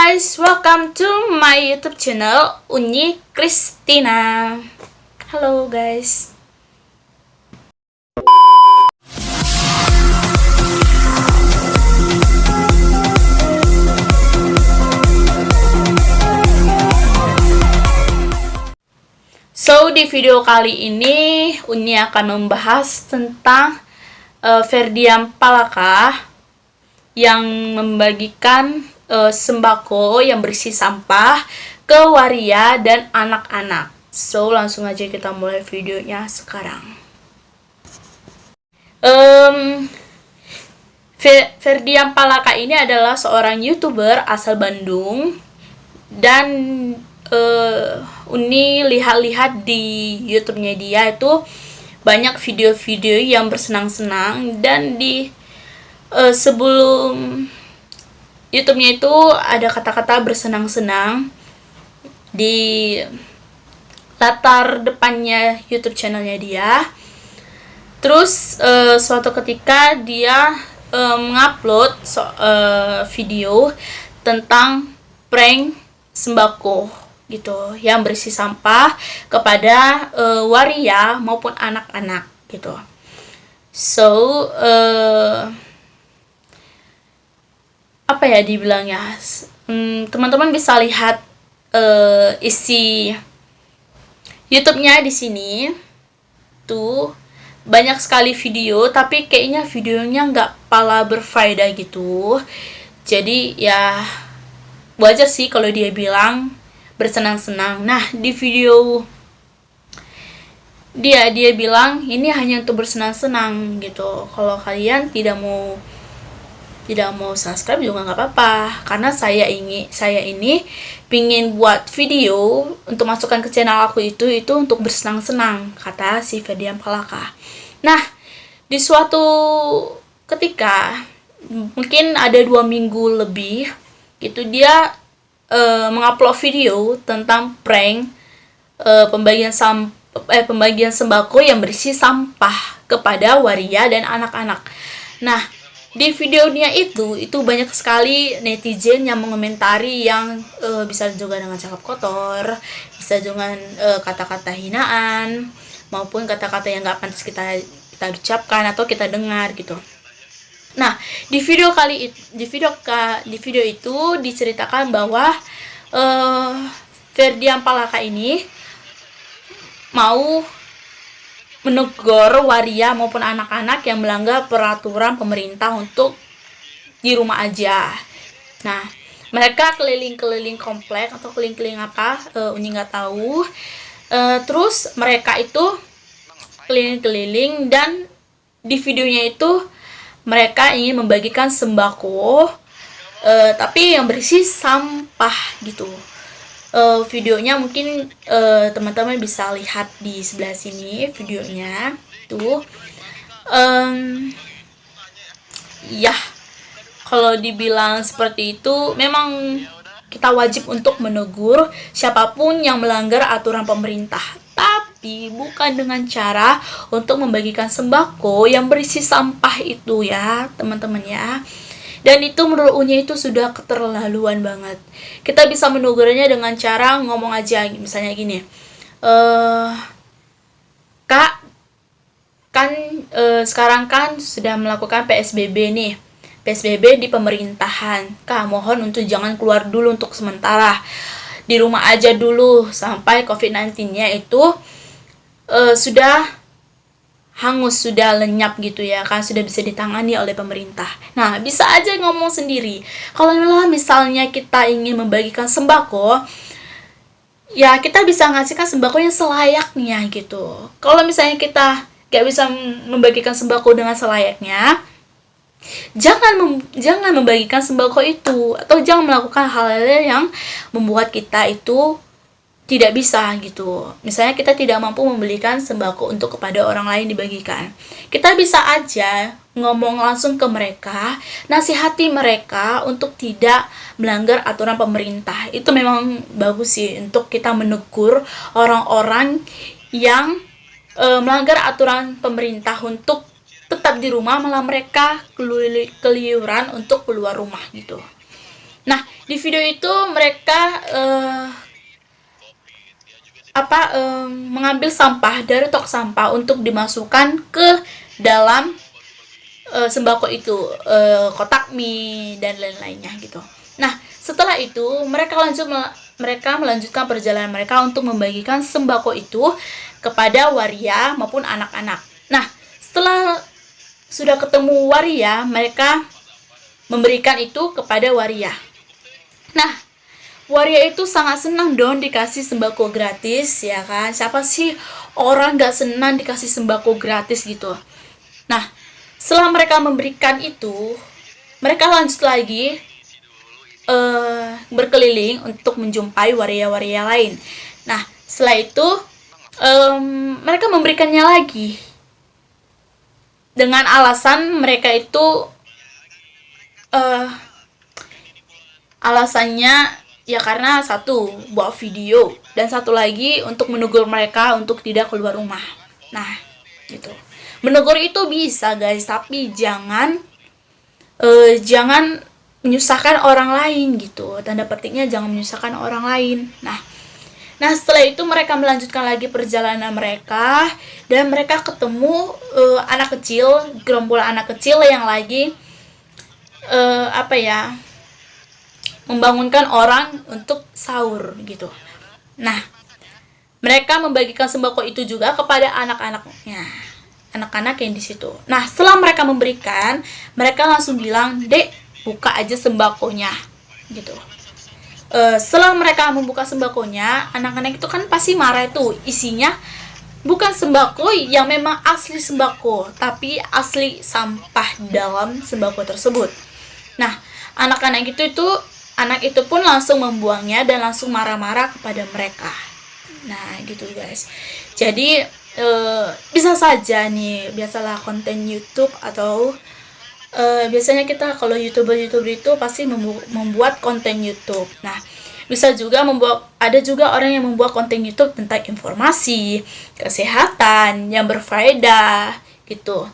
guys, welcome to my YouTube channel Uni Christina. Halo guys. So di video kali ini Uni akan membahas tentang Ferdian Palaka yang membagikan sembako yang berisi sampah ke waria dan anak-anak. So langsung aja kita mulai videonya sekarang. Ferdian Palaka ini adalah seorang YouTuber asal Bandung dan Uni lihat-lihat di YouTube-nya dia itu banyak video-video yang bersenang-senang, dan di sebelum YouTube-nya itu ada kata-kata bersenang-senang di latar depannya YouTube channelnya dia. Terus suatu ketika dia mengupload video tentang prank sembako gitu yang berisi sampah kepada waria maupun anak-anak gitu. So apa ya dibilangnya, teman-teman bisa lihat isi YouTube-nya di sini tuh banyak sekali video, tapi kayaknya videonya nggak pala berfaedah gitu. Jadi ya wajar sih kalau dia bilang bersenang-senang. Nah, di video dia bilang ini hanya untuk bersenang-senang gitu. Kalau kalian tidak mau subscribe juga nggak apa-apa, karena saya ini pingin buat video untuk masukkan ke channel aku itu untuk bersenang-senang, kata si Ferdian Palaka. Nah, di suatu ketika mungkin ada 2 minggu lebih gitu, dia mengupload video tentang prank pembagian sembako yang berisi sampah kepada waria dan anak-anak. Nah, di videonya itu banyak sekali netizen yang mengomentari, yang bisa juga dengan cakap kotor, bisa dengan kata-kata hinaan, maupun kata-kata yang nggak pantas kita ucapkan atau kita dengar gitu. Nah, di video itu diceritakan bahwa Ferdian Palaka ini mau menegur waria maupun anak-anak yang melanggar peraturan pemerintah untuk di rumah aja. Nah, mereka keliling-keliling komplek atau keliling-keliling apa, Uni nggak tahu. Terus mereka itu keliling-keliling, dan di videonya itu mereka ingin membagikan sembako, tapi yang berisi sampah gitu. Videonya mungkin teman-teman bisa lihat di sebelah sini videonya tuh. Ya, kalau dibilang seperti itu, memang kita wajib untuk menegur siapapun yang melanggar aturan pemerintah, tapi bukan dengan cara untuk membagikan sembako yang berisi sampah itu ya teman-teman ya. Dan itu menurut Unya itu sudah keterlaluan banget. Kita bisa menegurnya dengan cara ngomong aja, misalnya gini, Kak, kan sekarang kan sudah melakukan PSBB nih, PSBB di pemerintahan. Kak, mohon untuk jangan keluar dulu untuk sementara, di rumah aja dulu sampai COVID-19-nya itu sudah hangus, sudah lenyap gitu ya kan, sudah bisa ditangani oleh pemerintah. Nah, bisa aja ngomong sendiri. Kalau misalnya kita ingin membagikan sembako, ya kita bisa ngasihkan sembako yang selayaknya gitu. Kalau misalnya kita gak bisa membagikan sembako dengan selayaknya, jangan membagikan sembako itu, atau jangan melakukan hal-hal yang membuat kita itu tidak bisa gitu. Misalnya kita tidak mampu membelikan sembako untuk kepada orang lain dibagikan, kita bisa aja ngomong langsung ke mereka, nasihati mereka untuk tidak melanggar aturan pemerintah. Itu memang bagus sih untuk kita menegur orang-orang yang melanggar aturan pemerintah untuk tetap di rumah, malah mereka keluyuran untuk keluar rumah gitu. Nah, di video itu mereka mengambil sampah dari tong sampah untuk dimasukkan ke dalam sembako itu, kotak mie dan lain-lainnya gitu. Nah, setelah itu mereka melanjutkan perjalanan mereka untuk membagikan sembako itu kepada waria maupun anak-anak. Nah, setelah sudah ketemu waria, mereka memberikan itu kepada waria. Nah, waria itu sangat senang dong dikasih sembako gratis, ya kan? Siapa sih orang gak senang dikasih sembako gratis gitu? Nah, setelah mereka memberikan itu, mereka lanjut lagi berkeliling untuk menjumpai waria-waria lain. Nah, setelah itu mereka memberikannya lagi dengan alasan mereka itu alasannya ya karena satu buat video dan satu lagi untuk menegur mereka untuk tidak keluar rumah. Nah, gitu. Menegur itu bisa guys, tapi jangan menyusahkan orang lain gitu. Tanda petiknya jangan menyusahkan orang lain. Nah, setelah itu mereka melanjutkan lagi perjalanan mereka dan mereka ketemu anak kecil, gerombolan anak kecil yang lagi membangunkan orang untuk sahur gitu. Nah, mereka membagikan sembako itu juga kepada anak-anaknya, anak-anak yang di situ. Nah, setelah mereka memberikan, mereka langsung bilang, "Dek, buka aja sembakonya." Gitu. Setelah mereka membuka sembakonya, anak-anak itu kan pasti marah tuh. Isinya bukan sembako yang memang asli sembako, tapi asli sampah dalam sembako tersebut. Nah, anak itu pun langsung membuangnya dan langsung marah-marah kepada mereka. Nah, gitu guys. Jadi bisa saja nih, biasalah konten YouTube atau biasanya kita kalau youtuber itu pasti membuat konten YouTube. Nah, bisa juga ada juga orang yang membuat konten YouTube tentang informasi, kesehatan yang berfaedah gitu.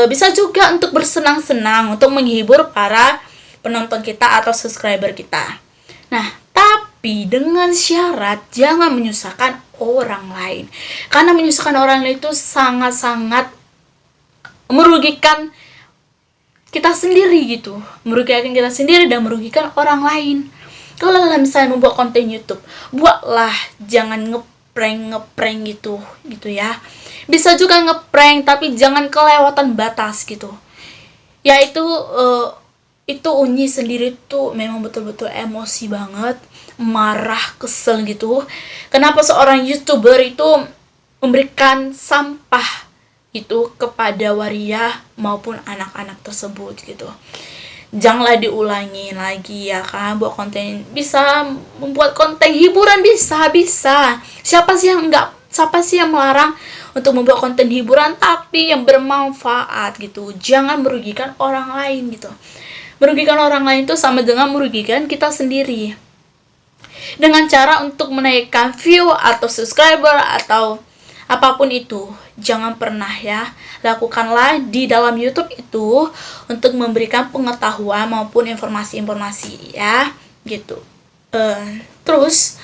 Bisa juga untuk bersenang-senang, untuk menghibur para penonton kita atau subscriber kita. Nah, tapi dengan syarat jangan menyusahkan orang lain. Karena menyusahkan orang lain itu sangat-sangat merugikan kita sendiri gitu. Merugikan kita sendiri dan merugikan orang lain. Kalau misalnya membuat konten YouTube, buatlah jangan ngeprank gitu ya. Bisa juga ngeprank tapi jangan kelewatan batas gitu. Ya itu Unyi sendiri tuh memang betul-betul emosi banget, marah, kesel gitu. Kenapa seorang YouTuber itu memberikan sampah itu kepada waria maupun anak-anak tersebut gitu. Janganlah diulangi lagi ya kan, buat konten, bisa membuat konten hiburan bisa. Siapa sih yang melarang untuk membuat konten hiburan tapi yang bermanfaat gitu. Jangan merugikan orang lain gitu. Merugikan orang lain itu sama dengan merugikan kita sendiri. Dengan cara untuk menaikkan view atau subscriber atau apapun itu, jangan pernah ya lakukanlah di dalam YouTube itu untuk memberikan pengetahuan maupun informasi-informasi ya gitu. Terus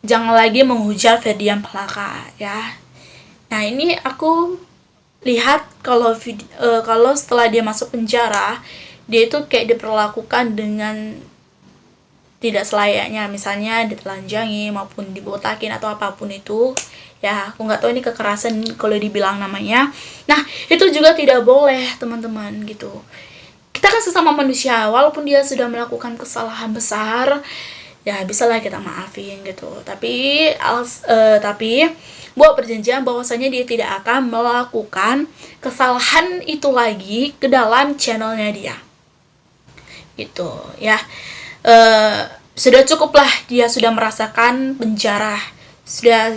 jangan lagi menghujat Ferdian Palaka ya. Nah, ini aku lihat kalau setelah dia masuk penjara, dia itu kayak diperlakukan dengan tidak selayaknya, misalnya ditelanjangi maupun dibotakin atau apapun itu ya. Aku nggak tahu ini kekerasan kalau dibilang namanya. Nah, itu juga tidak boleh teman-teman gitu. Kita kan sesama manusia, walaupun dia sudah melakukan kesalahan besar ya bisalah kita maafin gitu, tapi buat perjanjian bahwasanya dia tidak akan melakukan kesalahan itu lagi ke dalam channelnya dia gitu ya. Sudah cukuplah dia sudah merasakan penjara, sudah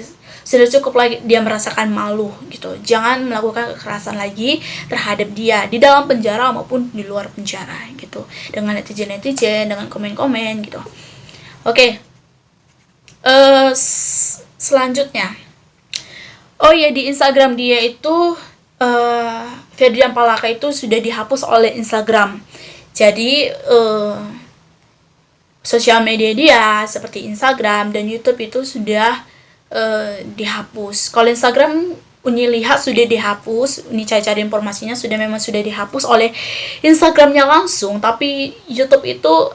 cukup lagi dia merasakan malu gitu. Jangan melakukan kekerasan lagi terhadap dia di dalam penjara maupun di luar penjara gitu, dengan netizen dengan komen gitu. Oke. Selanjutnya, oh ya, di Instagram dia itu Ferdian Palaka itu sudah dihapus oleh Instagram. Jadi sosial media dia seperti Instagram dan YouTube itu sudah dihapus. Kalau Instagram Uni lihat sudah dihapus, Uni cari-cari informasinya memang sudah dihapus oleh Instagramnya langsung, tapi YouTube itu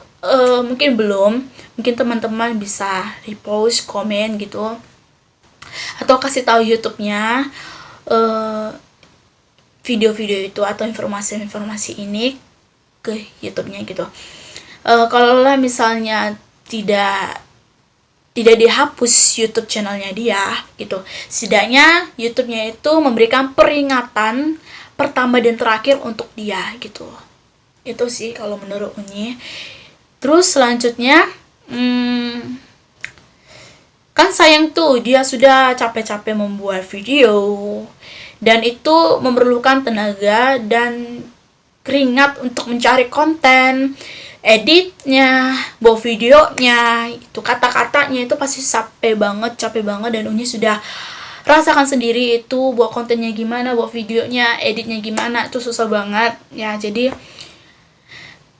mungkin belum. Mungkin teman-teman bisa repost, komen gitu, atau kasih tahu YouTube-nya video-video itu atau informasi-informasi ini ke YouTube-nya gitu. Kalau misalnya tidak dihapus YouTube channelnya dia gitu, setidaknya YouTube-nya itu memberikan peringatan pertama dan terakhir untuk dia gitu. Itu sih kalau menurut Uni. Terus selanjutnya kan sayang tuh, dia sudah capek-capek membuat video dan itu memerlukan tenaga dan keringat untuk mencari konten, editnya, bawa videonya, itu kata-katanya itu pasti capek banget, dan Uni sudah rasakan sendiri itu buat kontennya gimana, buat videonya, editnya gimana, itu susah banget ya. Jadi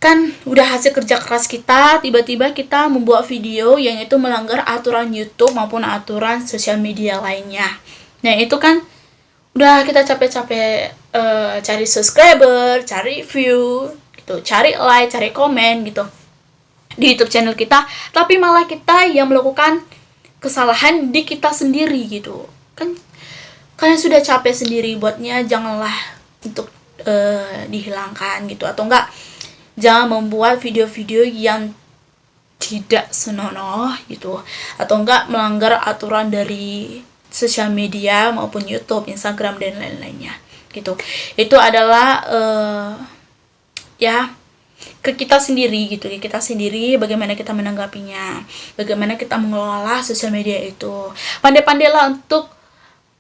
kan udah hasil kerja keras kita, tiba-tiba kita membuat video yang itu melanggar aturan YouTube maupun aturan sosial media lainnya. Nah itu kan udah kita capek-capek cari subscriber, cari view gitu, cari like, cari komen gitu di YouTube channel kita, tapi malah kita yang melakukan kesalahan di kita sendiri gitu. Kan kalian sudah capek sendiri buatnya, janganlah untuk dihilangkan gitu, atau enggak jangan membuat video-video yang tidak senonoh gitu, atau enggak melanggar aturan dari sosial media maupun YouTube, Instagram dan lain-lainnya gitu. Itu adalah ya ke kita sendiri gitu, ya kita sendiri bagaimana kita menanggapinya, bagaimana kita mengelola sosial media itu. Pandai-pandailah untuk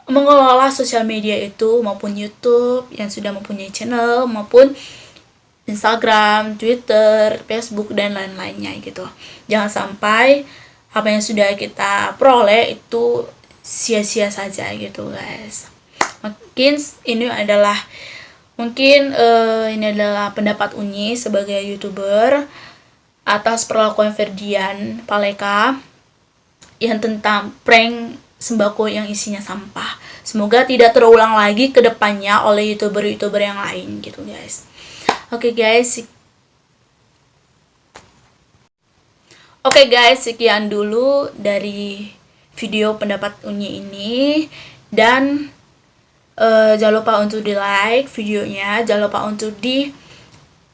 mengelola sosial media itu, maupun YouTube yang sudah mempunyai channel, maupun Instagram, Twitter, Facebook dan lain-lainnya gitu. Jangan sampai apa yang sudah kita peroleh itu sia-sia saja gitu guys. Ini adalah pendapat Uni sebagai YouTuber atas perlakuan Ferdian Paleka yang tentang prank sembako yang isinya sampah. Semoga tidak terulang lagi ke depannya oleh YouTuber-YouTuber yang lain gitu guys. Oke guys, sekian dulu dari video pendapat Uni ini, dan jangan lupa untuk di like videonya, jangan lupa untuk di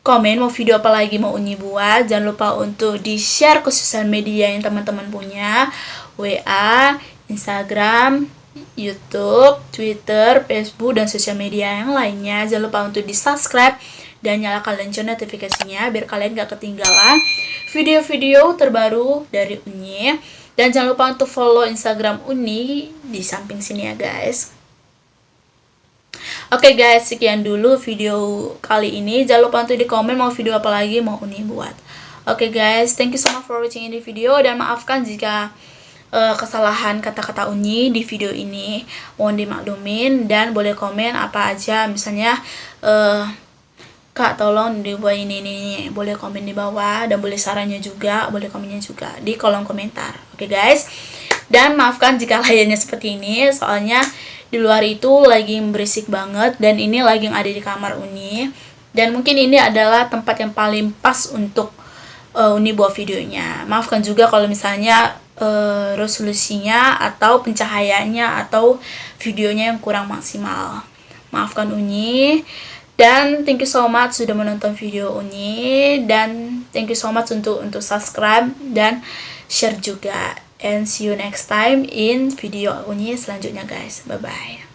komen mau video apa lagi mau Uni buat, jangan lupa untuk di share ke sosial media yang teman-teman punya, WA, Instagram, YouTube, Twitter, Facebook dan sosial media yang lainnya. Jangan lupa untuk di subscribe dan nyalakan lonceng notifikasinya biar kalian gak ketinggalan video-video terbaru dari Uni. Dan jangan lupa untuk follow Instagram Uni di samping sini ya guys. Oke guys, sekian dulu video kali ini. Jangan lupa untuk di komen mau video apa lagi mau Uni buat. Oke guys, thank you so much for watching ini video, dan maafkan jika kesalahan kata-kata Uni di video ini, mohon dimaklumin, dan boleh komen apa aja, misalnya Kak tolong dibuat ini, boleh komen di bawah, dan boleh sarannya juga, boleh komennya juga di kolom komentar. Oke guys, dan maafkan jika layarnya seperti ini, soalnya di luar itu lagi berisik banget, dan ini lagi ada di kamar Uni, dan mungkin ini adalah tempat yang paling pas untuk Uni buat videonya. Maafkan juga kalau misalnya resolusinya atau pencahayaannya atau videonya yang kurang maksimal. Maafkan Uni, dan thank you so much sudah menonton video Uni, dan thank you so much untuk subscribe dan share juga. And see you next time in video Uni selanjutnya guys. Bye bye.